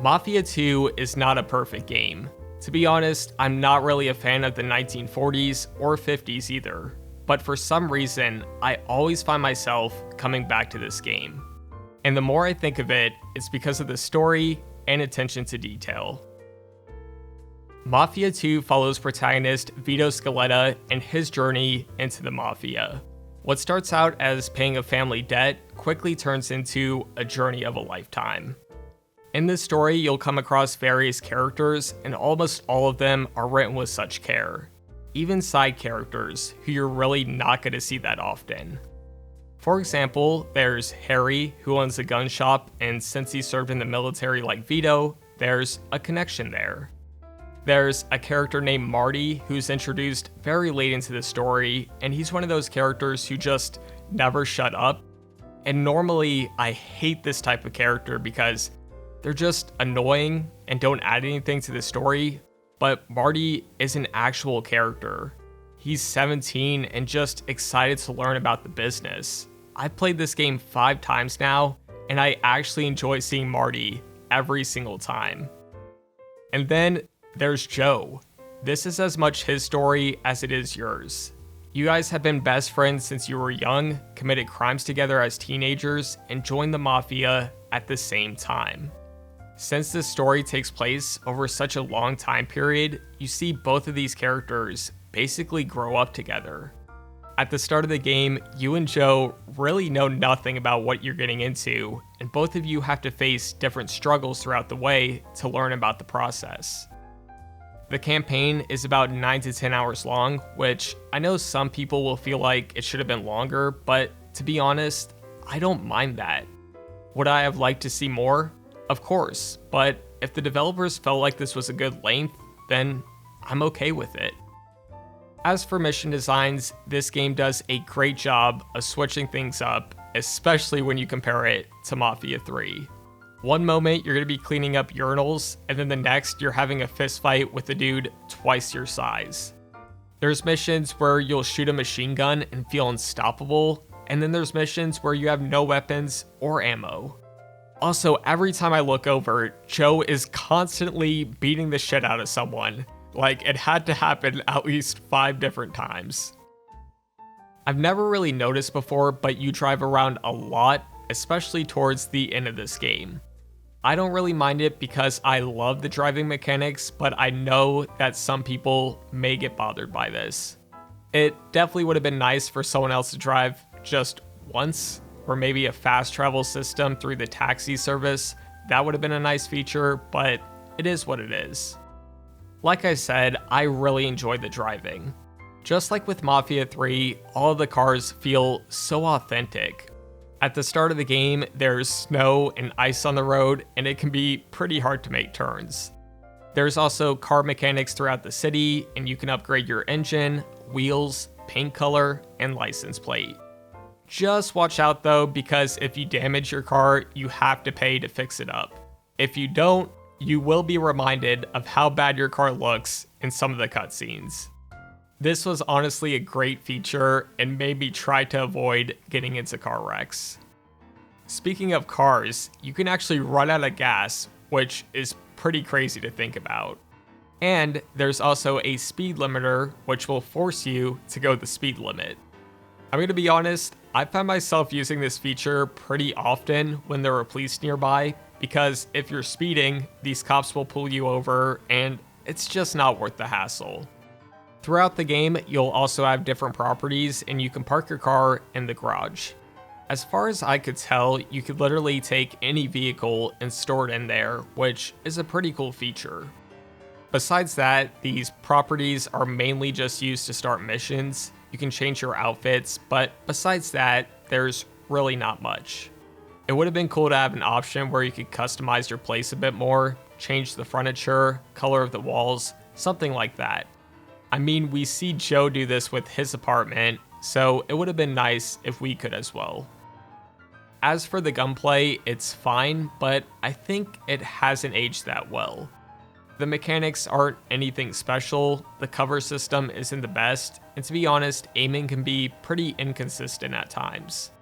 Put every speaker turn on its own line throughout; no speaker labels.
Mafia 2 is not a perfect game. To be honest, I'm not really a fan of the 1940s or 50s either, but for some reason, I always find myself coming back to this game. And the more I think of it, it's because of the story and attention to detail. Mafia 2 follows protagonist Vito Scaletta and his journey into the Mafia. What starts out as paying a family debt quickly turns into a journey of a lifetime. In this story, you'll come across various characters, and almost all of them are written with such care. Even side characters, who you're really not going to see that often. For example, there's Harry, who owns a gun shop, and since he served in the military like Vito, there's a connection there. There's a character named Marty, who's introduced very late into the story, and he's one of those characters who just never shut up. And normally, I hate this type of character because they're just annoying and don't add anything to the story, but Marty is an actual character. He's 17 and just excited to learn about the business. I've played this game 5 times now, and I actually enjoy seeing Marty every single time. And then there's Joe. This is as much his story as it is yours. You guys have been best friends since you were young, committed crimes together as teenagers, and joined the Mafia at the same time. Since this story takes place over such a long time period, you see both of these characters basically grow up together. At the start of the game, you and Joe really know nothing about what you're getting into, and both of you have to face different struggles throughout the way to learn about the process. The campaign is about 9 to 10 hours long, which I know some people will feel like it should have been longer, but to be honest, I don't mind that. Would I have liked to see more? Of course, but if the developers felt like this was a good length, then I'm okay with it. As for mission designs, this game does a great job of switching things up, especially when you compare it to Mafia 3. One moment you're going to be cleaning up urinals, and then the next you're having a fist fight with a dude twice your size. There's missions where you'll shoot a machine gun and feel unstoppable, and then there's missions where you have no weapons or ammo. Also, every time I look over, Joe is constantly beating the shit out of someone. Like, it had to happen at least 5 different times. I've never really noticed before, but you drive around a lot, especially towards the end of this game. I don't really mind it because I love the driving mechanics, but I know that some people may get bothered by this. It definitely would have been nice for someone else to drive just once, or maybe a fast travel system through the taxi service. That would have been a nice feature, but it is what it is. Like I said, I really enjoyed the driving. Just like with Mafia 3, all of the cars feel so authentic. At the start of the game, there's snow and ice on the road, and it can be pretty hard to make turns. There's also car mechanics throughout the city, and you can upgrade your engine, wheels, paint color, and license plate. Just watch out though, because if you damage your car, you have to pay to fix it up. If you don't, you will be reminded of how bad your car looks in some of the cutscenes. This was honestly a great feature and made me try to avoid getting into car wrecks. Speaking of cars, you can actually run out of gas, which is pretty crazy to think about. And there's also a speed limiter, which will force you to go the speed limit. I'm going to be honest, I found myself using this feature pretty often when there were police nearby, because if you're speeding, these cops will pull you over, and it's just not worth the hassle. Throughout the game, you'll also have different properties, and you can park your car in the garage. As far as I could tell, you could literally take any vehicle and store it in there, which is a pretty cool feature. Besides that, these properties are mainly just used to start missions. You can change your outfits, but besides that, there's really not much. It would have been cool to have an option where you could customize your place a bit more, change the furniture, color of the walls, something like that. I mean, we see Joe do this with his apartment, so it would have been nice if we could as well. As for the gunplay, it's fine, but I think it hasn't aged that well. The mechanics aren't anything special, the cover system isn't the best, and to be honest, aiming can be pretty inconsistent at times.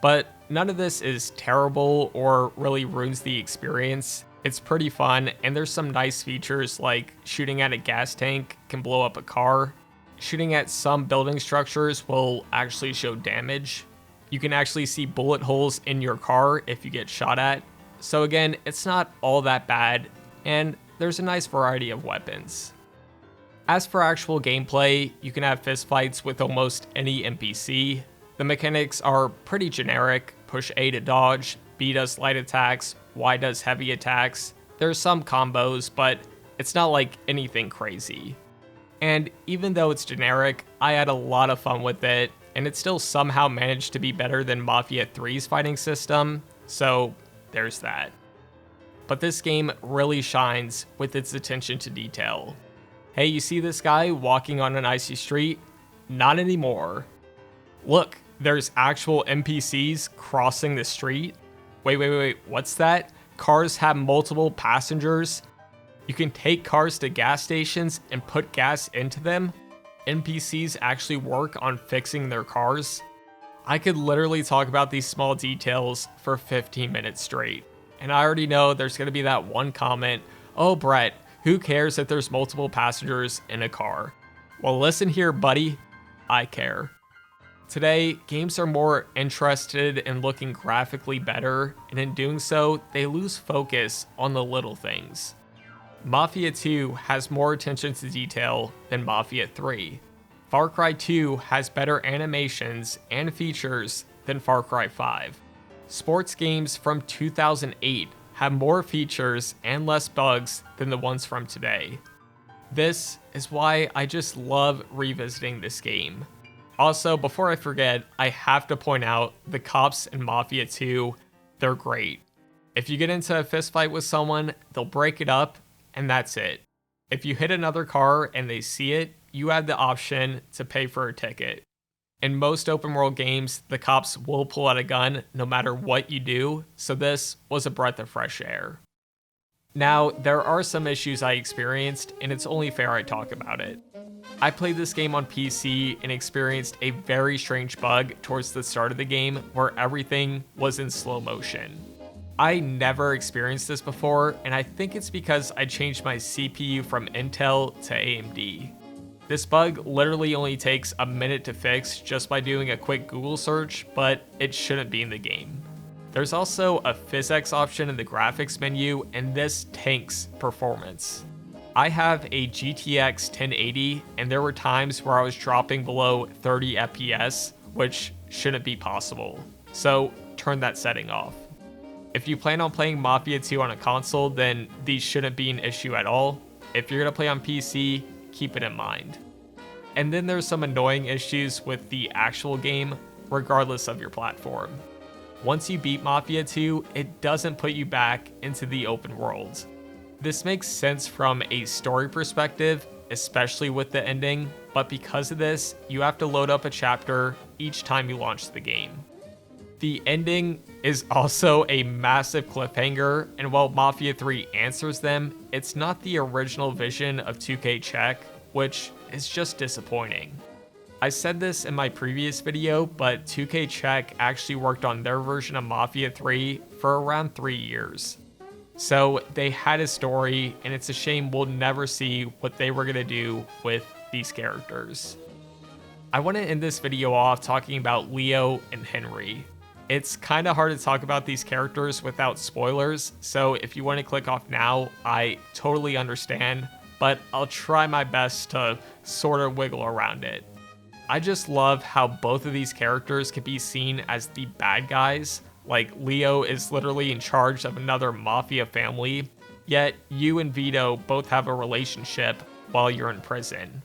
But none of this is terrible or really ruins the experience. It's pretty fun, and there's some nice features like shooting at a gas tank can blow up a car. Shooting at some building structures will actually show damage. You can actually see bullet holes in your car if you get shot at. So again, it's not all that bad, and there's a nice variety of weapons. As for actual gameplay, you can have fistfights with almost any NPC. The mechanics are pretty generic. Push A to dodge, B does light attacks, Y does heavy attacks. There's some combos, but it's not like anything crazy. And even though it's generic, I had a lot of fun with it, and it still somehow managed to be better than Mafia 3's fighting system, so there's that. But this game really shines with its attention to detail. Hey, you see this guy walking on an icy street? Not anymore. Look, there's actual NPCs crossing the street. Wait, what's that? Cars have multiple passengers? You can take cars to gas stations and put gas into them? NPCs actually work on fixing their cars? I could literally talk about these small details for 15 minutes straight. And I already know there's going to be that one comment, "Oh, Brett, who cares if there's multiple passengers in a car?" Well, listen here, buddy. I care. Today, games are more interested in looking graphically better, and in doing so, they lose focus on the little things. Mafia 2 has more attention to detail than Mafia 3. Far Cry 2 has better animations and features than Far Cry 5. Sports games from 2008 have more features and less bugs than the ones from today. This is why I just love revisiting this game. Also, before I forget, I have to point out the cops in Mafia 2, they're great. If you get into a fistfight with someone, they'll break it up, and that's it. If you hit another car and they see it, you have the option to pay for a ticket. In most open world games, the cops will pull out a gun no matter what you do, so this was a breath of fresh air. Now, there are some issues I experienced, and it's only fair I talk about it. I played this game on PC and experienced a very strange bug towards the start of the game where everything was in slow motion. I never experienced this before, and I think it's because I changed my CPU from Intel to AMD. This bug literally only takes a minute to fix just by doing a quick Google search, but it shouldn't be in the game. There's also a physics option in the graphics menu, and this tanks performance. I have a GTX 1080, and there were times where I was dropping below 30 FPS, which shouldn't be possible. So turn that setting off. If you plan on playing Mafia 2 on a console, then these shouldn't be an issue at all. If you're gonna play on PC, keep it in mind. And then there's some annoying issues with the actual game, regardless of your platform. Once you beat Mafia 2, it doesn't put you back into the open world. This makes sense from a story perspective, especially with the ending, but because of this, you have to load up a chapter each time you launch the game. The ending is also a massive cliffhanger, and while Mafia 3 answers them, it's not the original vision of 2K Czech, which is just disappointing. I said this in my previous video, but 2K Czech actually worked on their version of Mafia 3 for around 3 years. So they had a story, and it's a shame we'll never see what they were gonna do with these characters. I want to end this video off talking about Leo and Henry. It's kind of hard to talk about these characters without spoilers, so if you want to click off now, I totally understand, but I'll try my best to sort of wiggle around it. I just love how both of these characters can be seen as the bad guys. Like, Leo is literally in charge of another mafia family, yet you and Vito both have a relationship while you're in prison.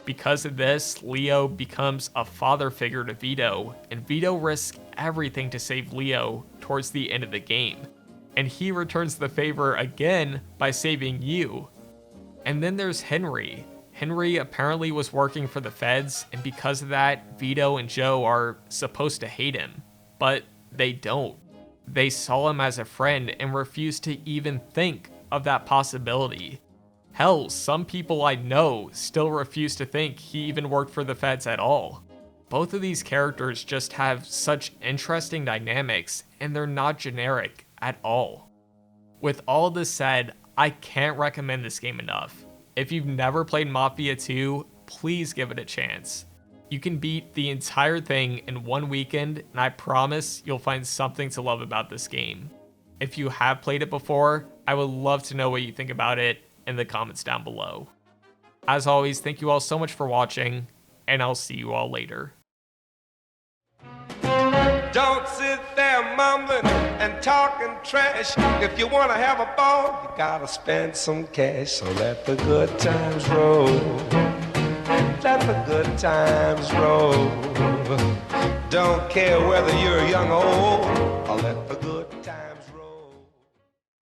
Because of this, Leo becomes a father figure to Vito, and Vito risks everything to save Leo towards the end of the game. And he returns the favor again by saving you. And then there's Henry. Henry apparently was working for the feds, and because of that, Vito and Joe are supposed to hate him. But they don't. They saw him as a friend and refused to even think of that possibility. Hell, some people I know still refuse to think he even worked for the feds at all. Both of these characters just have such interesting dynamics, and they're not generic at all. With all this said, I can't recommend this game enough. If you've never played Mafia 2, please give it a chance. You can beat the entire thing in one weekend, and I promise you'll find something to love about this game. If you have played it before, I would love to know what you think about it in the comments down below. As always, thank you all so much for watching, and I'll see you all later.
Don't sit there mumbling and talking trash. If you want to have a ball, you gotta spend some cash. So let the good times roll. Let the good times roll. Don't care whether you're young or old, or let the good times